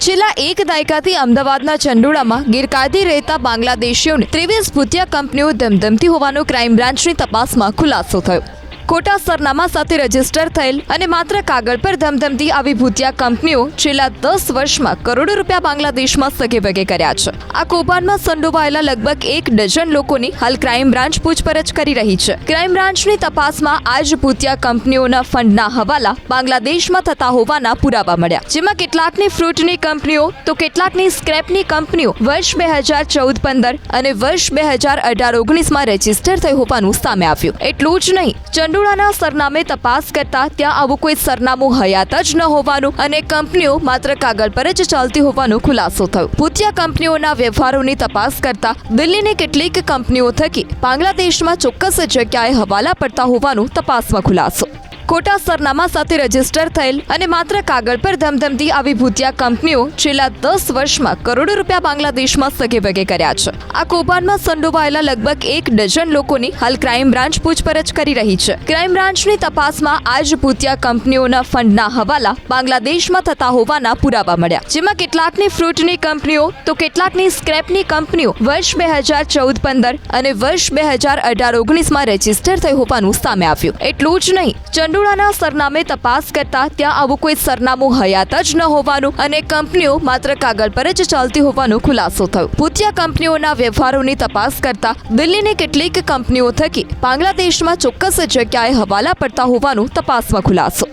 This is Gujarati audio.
છેલ્લા એક દાયકાથી અમદાવાદના ચંડોળામાં ગેરકાયદે રહેતા બાંગ્લાદેશીઓને 23 ભૂતિયા કંપનીઓ ધમધમતી હોવાનો ક્રાઇમ બ્રાન્ચની તપાસમાં ખુલાસો થયો। ખોટા સરનામા સાથે રજીસ્ટર થયેલ અને માત્ર કાગળ પર ધમધમતી આવી ભૂતિયા કંપનીઓ છેલ્લા 10 વર્ષમાં કરોડો રૂપિયા બાંગ્લાદેશમાં સગેવગે કર્યા છે। આ કૌભાંડમાં સંડોવાયેલા લગભગ 1 ડઝન લોકોની હાલ ક્રાઇમ બ્રાન્ચ પૂછપરછ કરી રહી છે। ક્રાઇમ બ્રાન્ચની તપાસમાં આ જ ભૂતિયા કંપનીઓના ફંડના હવાલા બાંગ્લાદેશમાં થતા હોવાના પુરાવા મળ્યા, જેમાં કેટલાકની ફ્રૂટની કંપનીઓ તો કેટલાકની સ્ક્રેપની કંપનીઓ વર્ષ 2014-15 અને વર્ષ 2018-19માં રજીસ્ટર થઈ હોવાનું સામે આવ્યું। એટલું જ નહીં, ચંડોળાના સરનામે તપાસ કરતા ત્યાં આવું કોઈ સરનામું હયાત જ ન હોવાનું અને કંપનીઓ માત્ર કાગળ પર જ ચાલતી હોવાનો ખુલાસો થયો। ભૂતિયા કંપનીઓના વ્યવહારોની તપાસ કરતા દિલ્હીની કેટલીક કંપનીઓ થકી બાંગ્લાદેશમાં ચોક્કસ જગ્યાએ હવાલા પડતા હોવાનું તપાસમાં ખુલાસો। ખોટા સરનામા સાથે રજીસ્ટર થયેલ અને માત્ર કાગળ પર ધમધમતી આવી ભૂતિયા કંપનીઓ છેલ્લા 10 વર્ષમાં કરોડો રૂપિયા બાંગ્લાદેશમાં સગેવગે કર્યા છે। આ કૌભાંડમાં સંડોવાયેલા લગભગ 1 ડઝન લોકોની હાલ ક્રાઇમ બ્રાન્ચ પૂછપરછ કરી રહી છે। ક્રાઇમ બ્રાન્ચની તપાસમાં આ જ ભૂતિયા કંપનીઓના ફંડના હવાલા બાંગ્લાદેશમાં થતા હોવાના પુરાવા મળ્યા, જેમાં કેટલાકની ફ્રૂટની કંપનીઓ તો કેટલાકની સ્ક્રેપની કંપનીઓ વર્ષ 2014-15 અને વર્ષ 2018-19માં રજીસ્ટર થઈ હોવાનું સામે આવ્યું। એટલું જ નહીં, ચંડોળાના સરનામે તપાસ કરતા ત્યાં આવું કોઈ સરનામું હયાત જ ન હોવાનું અને કંપનીઓ માત્ર કાગળ પર જ ચાલતી હોવાનો ખુલાસો થયો। ભૂતિયા કંપનીઓના વ્યવહારોની તપાસ કરતા દિલ્હીની કેટલીક કંપનીઓ થકી બાંગ્લાદેશમાં ચોક્કસ જગ્યાએ હવાલા પડતા હોવાનું તપાસમાં ખુલાસો।